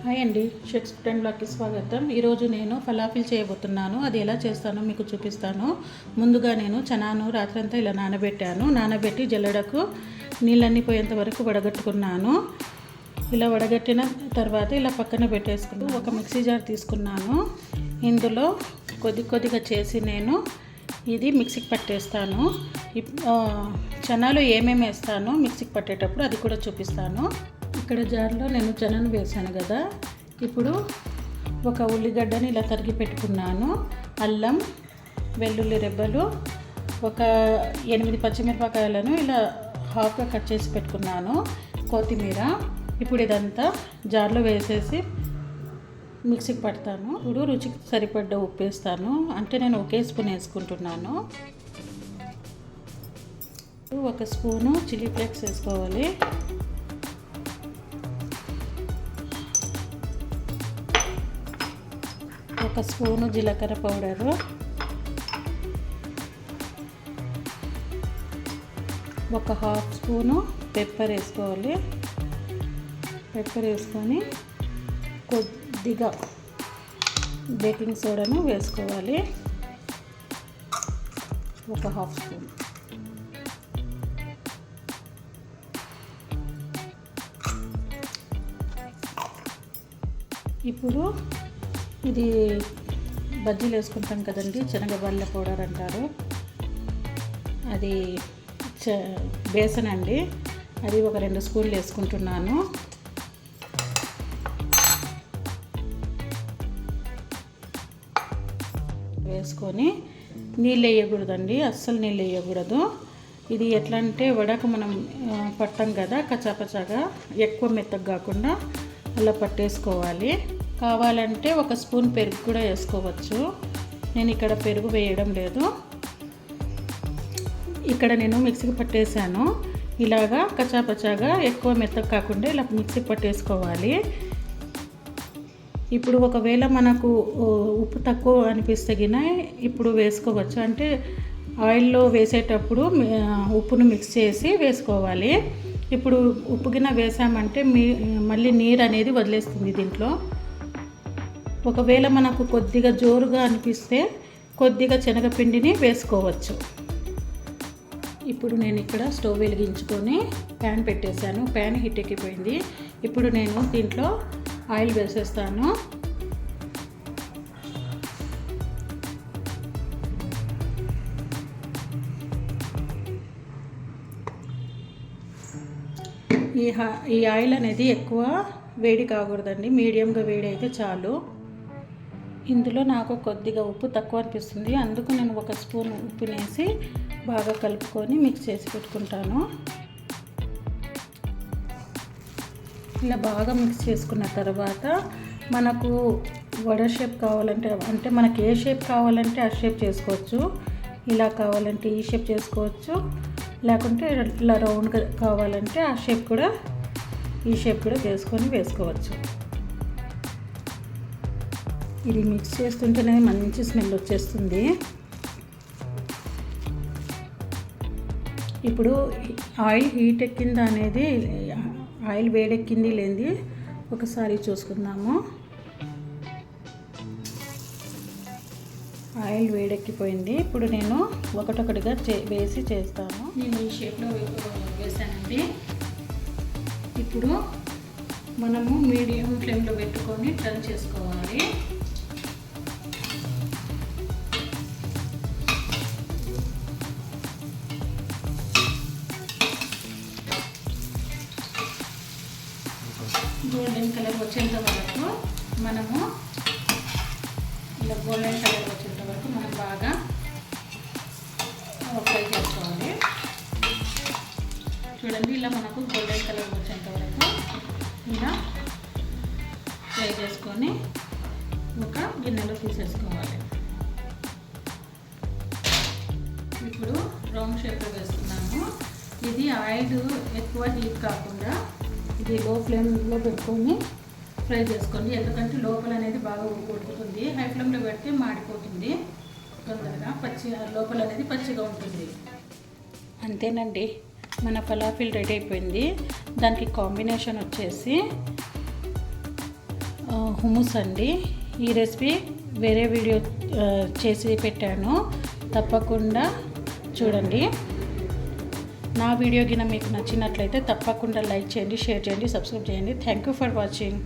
Hi అండి, chefs food and బ్లాగ్కి స్వాగతం. ఈరోజు నేను ఫలాఫిల్ చేయబోతున్నాను. అది ఎలా చేస్తానో మీకు చూపిస్తాను. ముందుగా నేను చనాను రాత్రంతా ఇలా నానబెట్టి జల్లెడకు నీళ్ళన్నీ పోయేంత వరకు వడగట్టుకున్నాను. ఇలా వడగట్టిన తర్వాత ఇలా పక్కన పెట్టేసుకుని ఒక మిక్సీ జార్ తీసుకున్నాను. ఇందులో కొద్దిగా చేసి నేను ఇది మిక్సీకి పట్టేస్తాను. చనాలు ఏమేమి వేస్తానో మిక్సీకి పట్టేటప్పుడు అది కూడా చూపిస్తాను. ఇక్కడ జార్లో నేను చనాను వేసాను కదా. ఇప్పుడు ఒక ఉల్లిగడ్డని ఇలా తరిగి పెట్టుకున్నాను. అల్లం, వెల్లుల్లి రెబ్బలు, ఒక 8 పచ్చిమిరపకాయలను ఇలా హాఫ్గా కట్ చేసి పెట్టుకున్నాను. కొత్తిమీర. ఇప్పుడు ఇదంతా జార్లో వేసేసి మిక్సీకి పడతాను. ఇప్పుడు రుచికి సరిపడ్డ ఉప్పు వేస్తాను. అంటే నేను ఒకే స్పూన్ వేసుకుంటున్నాను. ఒక స్పూను చిల్లీ ఫ్లేక్స్ వేసుకోవాలి. ఒక స్పూను జీలకర్ర పౌడరు, ఒక హాఫ్ స్పూను పెప్పర్ వేసుకోవాలి. పెప్పర్ వేసుకొని కొద్దిగా బేకింగ్ సోడాను వేసుకోవాలి, ఒక హాఫ్ స్పూన్. ఇప్పుడు ఇది బజ్జీలు వేసుకుంటాం కదండి, శనగబళ్ళ పౌడర్ అంటారు. అది బేసన్ అండి. అది ఒక 2 స్పూన్లు వేసుకుంటున్నాను. వేసుకొని నీళ్ళు వేయకూడదండి, అస్సలు నీళ్ళు వేయకూడదు. ఇది ఎట్లా అంటే వడకు మనం పట్టాం కదా, కచ్చాపచ్చాగా ఎక్కువ మెత్తగా కాకుండా అలా పట్టేసుకోవాలి. కావాలంటే ఒక స్పూన్ పెరుగు కూడా వేసుకోవచ్చు. నేను ఇక్కడ పెరుగు వేయడం లేదు. ఇక్కడ నేను మిక్సీకి పట్టేశాను. ఇలాగా కచ్చాపచ్చాగా ఎక్కువ మెత్తగా కాకుండా ఇలా మిక్సీకి పట్టేసుకోవాలి. ఇప్పుడు ఒకవేళ మనకు ఉప్పు తక్కువ అనిపిస్తే గిన ఇప్పుడు వేసుకోవచ్చు. అంటే ఆయిల్లో వేసేటప్పుడు ఉప్పును మిక్స్ చేసి వేసుకోవాలి. ఇప్పుడు ఉప్పు గిన్నె వేసామంటే మళ్ళీ నీరు అనేది వదిలేస్తుంది దీంట్లో. ఒకవేళ మనకు కొద్దిగా జోరుగా అనిపిస్తే కొద్దిగా శనగపిండిని వేసుకోవచ్చు. ఇప్పుడు నేను ఇక్కడ స్టవ్ వెలిగించుకొని ప్యాన్ పెట్టేశాను. ప్యాన్ హీట్ ఎక్కిపోయింది. ఇప్పుడు నేను దీంట్లో ఆయిల్ వేసేస్తాను. ఈ ఆయిల్ అనేది ఎక్కువ వేడి కాకూడదండి, మీడియంగా వేడి అయితే చాలు. ఇందులో నాకు కొద్దిగా ఉప్పు తక్కువ అనిపిస్తుంది, అందుకు నేను ఒక స్పూన్ ఉప్పు వేసి బాగా కలుపుకొని మిక్స్ చేసి పెట్టుకుంటాను. ఇలా బాగా మిక్స్ చేసుకున్న తర్వాత మనకు వడ షేప్ కావాలంటే, అంటే మనకి ఏ షేప్ కావాలంటే ఆ షేప్ చేసుకోవచ్చు. ఇలా కావాలంటే ఈ షేప్ చేసుకోవచ్చు, లేకుంటే ఇలా రౌండ్గా కావాలంటే ఆ షేప్ కూడా, ఈ షేప్ కూడా వేసుకోవచ్చు. ఇది మిక్స్ చేస్తుంటేనే మంచి స్మెల్ వచ్చేస్తుంది. ఇప్పుడు ఆయిల్ హీట్ ఎక్కిందా అనేది, ఆయిల్ వేడెక్కింది లేనిది ఒకసారి చూసుకుందాము. ఆయిల్ వేడెక్కిపోయింది. ఇప్పుడు నేను ఒకటొకటిగా వేసి చేస్తాను. నేను ఈ షేప్లో వేసానండి. ఇప్పుడు మనము మీడియం ఫ్లేమ్లో పెట్టుకొని టర్న్ చేసుకోవాలి. గోల్డెన్ కలర్ వచ్చేంత వరకు మనము ఇలా గోల్డెన్ కలర్ వచ్చేంత వరకు మనం బాగా ఫ్రై చేసుకోవాలి. చూడండి, ఇలా మనకు గోల్డెన్ కలర్ వచ్చేంత వరకు ఇలా ఫ్రై చేసుకొని ఒక గిన్నెలో తీసేసుకోవాలి. ఇప్పుడు రౌండ్ షేప్లో వేస్తున్నాము. ఇది ఆయిల్ ఎక్కువ హీట్ కాకుండా ఇది లో ఫ్లేమ్లో పెట్టుకొని ఫ్రై చేసుకోండి. ఎందుకంటే లోపల అనేది బాగా ఉడుకుతుంది. హై ఫ్లేమ్లో పెడితే మాడిపోతుంది తొందరగా, లోపల అనేది పచ్చిగా ఉంటుంది. అంతేనండి, మన ఫలాఫిల్ రెడీ అయిపోయింది. దానికి కాంబినేషన్ వచ్చేసి హుముస్ అండి. ఈ రెసిపీ వేరే వీడియో చేసి పెట్టాను, తప్పకుండా చూడండి. నా వీడియో గిన మీకు నచ్చినట్లయితే తప్పకుండా లైక్ చేయండి, షేర్ చేయండి, సబ్స్క్రైబ్ చేయండి. Thank you for watching.